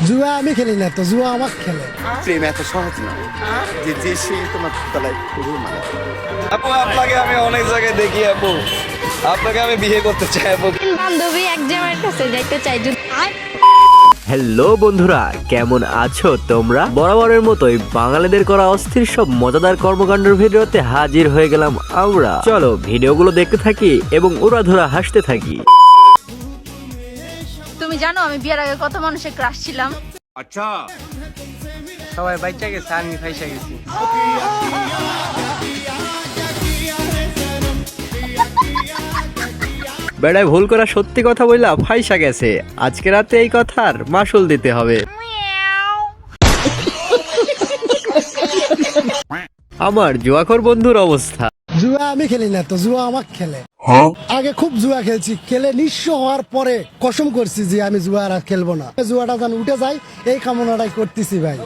জুয়া আমি খেলি না তো, জুয়া আমাকে খেলে। প্রেম এত সহজ না যে যে সে তোমার তলায় পুরো মারা। আপু আপনাকে আমি অনেক জায়গায় দেখি আপু, আপনাকে আমি বিয়ে করতে চাই আপু। বান্ধবী এক জামাইয়ের কাছে যাইতে চাই যদি হ্যালো বন্ধুরা, কেমন আছো তোমরা? বরাবরের মতোই বাঙালিদের করা অস্থির সব মজাদার কর্মকাণ্ডের ভিডিওতে হাজির হয়ে গেলাম আমরা। চলো ভিডিওগুলো দেখতে থাকি এবং উড়াধুরা হাসতে থাকি। তুমি জানো আমি বিয়ের আগে কত মানুষের ক্রাশ ছিলাম। আচ্ছা সবাই বাচ্চা গেছে, আমি ফাইসা গেছি। বেড়ায় ভুল করা সত্যি কথা বললা ফাইসা গেছে। আজকে রাতে এই কথার মাসুল দিতে হবে। আমার জুয়াখোর বন্ধুর অবস্থা। জুয়া আমি খেলি না তো, জুয়া আমাকে খেলে। আগে খুব জুয়া খেলছি, খেলে নিঃস্ব হওয়ার পরে কসম করছি যে আমি জুয়া আর খেলবো না। জুয়াটা যেন উঠে যায় এই কামনাটাই করতেছি ভাই।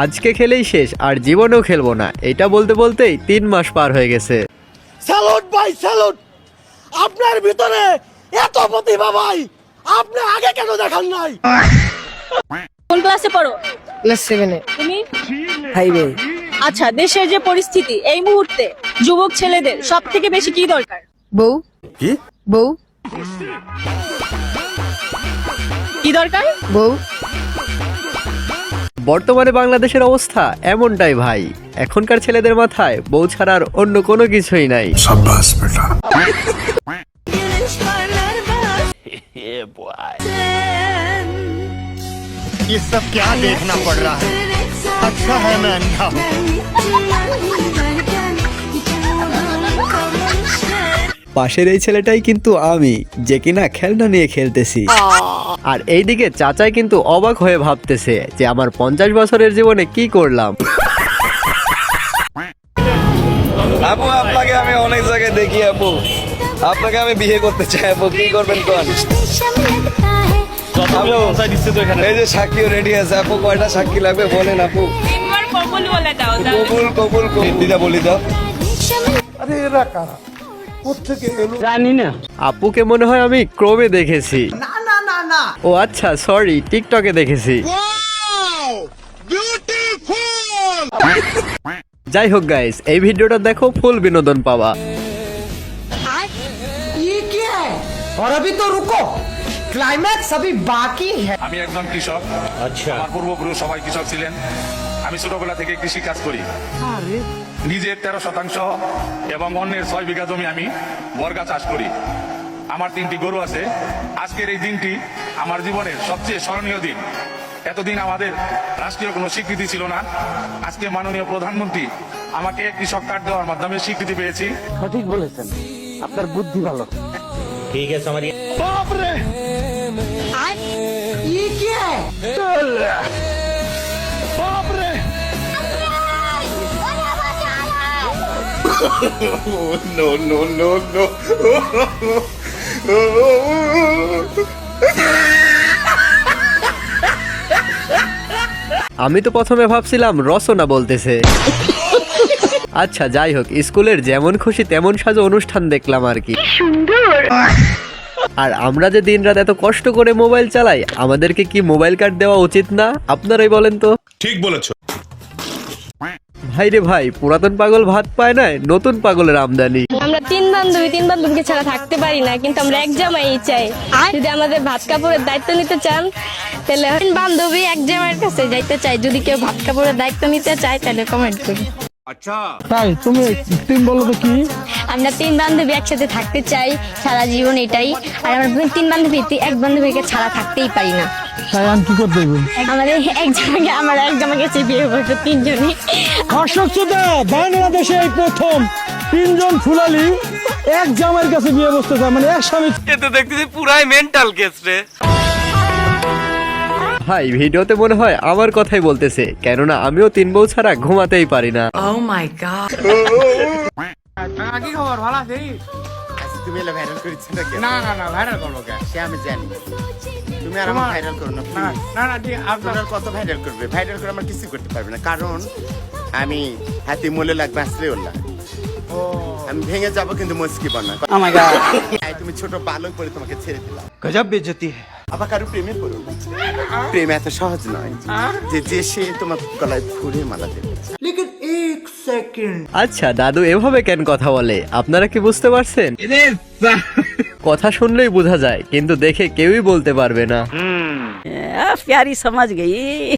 আজকে খেলেই শেষ, আর জীবনেও খেলবো না। এটা বলতে বলতেই 3 মাস পার হয়ে গেছে। স্যালুট ভাই, স্যালুট। আপনার ভিতরে এত প্রতিভা ভাই, আপনি আগে কেন দেখান নাই? কোন ক্লাসে পড়ো? ক্লাস 7 এ। তুমি 5 এ। আচ্ছা, দেশের যে পরিস্থিতি এই মুহূর্তে যুবক ছেলেদের সব থেকে বেশি কি দরকার? বউ। কি বউ। কি দরকার? বউ। বর্তমানে বাংলাদেশের অবস্থা এমনটাই ভাই। এখনকার ছেলেদের মাথায় বউ ছাড়ার অন্য কোনো কিছুই নাই। ये सब क्या देखना पड़ रहा है? अच्छा है मैं अंधा हूँ। পাশের এই ছেলেটাই কিন্তু আমি, যে কিনা খেলনা নিয়ে খেলতেছি। আর এইদিকে চাচাই কিন্তু অবাক হয়ে ভাবতেছে যে আমার 50 বছরের জীবনে কি করলাম। আপু আপনাকে আমি অনেক জায়গায় দেখি আপু, আপনাকে আমি বিয়ে করতে চাই আপু। কি করবেন কোন? এই যে সাক্ষীও রেডি আছে আপু, কয়টা সাক্ষী লাগবে বলেন আপু। তিনবার কবুল বলে দাও। কবুল কবুল কবুল দিদা বলি দাও। আরে এরা কারা, কোত্থেকে এলো? আপুকে মনে হয় আমি ক্রমে দেখেছি। ও আচ্ছা, সরি, টিকটকে দেখেছি। যাই হোক গাইস, এই ভিডিওটা দেখো, ফুল বিনোদন পাওয়া। ये क्या है? और अभी तो रुको, क्लाइमैक्स अभी बाकी है। আমি একজন কৃষক। আচ্ছা, আমার পূর্বপুরুষ সবাই কৃষক ছিলেন। আমি ছোটবেলা থেকে কৃষি কাজ করি। নিজের 13% এবং অন্যের 6 বিঘা জমি আমি বর্গা চাষ করি। আমার 3টি গরু আছে। আজকের এই দিনটি আমার জীবনের সবচেয়ে স্মরণীয় দিন। এতদিন আমাদের রাষ্ট্রীয় কোনো স্বীকৃতি ছিল না। আজকে মাননীয় প্রধানমন্ত্রী আমাকে কৃষক কার্ড দেওয়ার মাধ্যমে স্বীকৃতি পেয়েছি। সঠিক বলেছেন, আপনার বুদ্ধি ভালো। ये क्या है? No no no no. আমি তো প্রথমে ভাবছিলাম রচনা বলতেছে। আচ্ছা যাই হোক, স্কুলের যেমন খুশি তেমন সাজো অনুষ্ঠান দেখলাম আর কি। আর আমরা যে দিনরাত এত কষ্ট করে মোবাইল চালাই, আমাদেরকে কি মোবাইল কার্ড দেওয়া উচিত না? আপনারাই বলেন তো। ঠিক বলেছো। ভাই রে ভাই, পুরাতন পাগল ভাত পায় না, নতুন পাগলের আমদানি। আমরা তিন বান্ধবীকে ছাড়া থাকতে পারি না, কিন্তু আমরা এক জামাই চাই। যদি আমাদের ভাত কাপড়ের দায়িত্ব নিতে চান তাহলে বান্ধবী এক জামাইয়ের কাছে যাইতে চাই। যদি কেউ ভাত কাপড়ের দায়িত্ব নিতে চায় তাহলে কমেন্ট করি। अच्छा তাই তুমি তিন বলো তো কি? আমরা 3 বান্ধবী একসাথে থাকতে চাই সারা জীবন, এটাই। আর আমরা 3 বান্ধবী এক বান্ধবীকে ছাড়া থাকতেই পারি না। তাই আমি কি করতে হইব? আমাদের এক জামাকে চেয়ে বিয়ে করতে 3 জনই। অসুস্থতা বাংলাদেশে এই প্রথম 3 জন ফুলালি এক জামাইয়ের কাছে বিয়ে বসতে চায়, মানে এক স্বামী। এতে দেখতেছি পুরাই মেন্টাল কেস রে। ভাই ভিডিওতে মনে হয় আমার কথাই বলতেছে, কেননা আমিও 3 বউ ছাড়া ঘুমাতেই পারি না। কি খবর, ভালো আছিস? তুমি এলে ভাইরাল করেছো নাকি? না না না, ভাইরাল করবো কে? সে আমি জানি। তুমি আর আমার ভাইরাল করো না। না না না, ঠিক আপনার আপনার কত ভাইরাল করবে? ভাইরাল করে আমার কিছু করতে পারবে না, কারণ আমি হাতি মূলে লাগবে আসলে ওল্লা। আমি ভেঙে যাবো কিন্তু মুস্কি বানা। ও মাই গড, তুমি ছোট বালক বলে তোমাকে ছেড়ে দিলাম। গজব বেজতি। আবার কারো প্রেমে পড়ো না। প্রেম এত সহজ নয় যে সে তোমার গলায় ফুলের মালা দেবে। আচ্ছা দাদু এভাবে কেন কথা বলে আপনারা কি বুঝতে পারছেন? কথা শুনলেই বোঝা যায় কিন্তু দেখে কেউই বলতে পারবে না। प्यारी समझ गई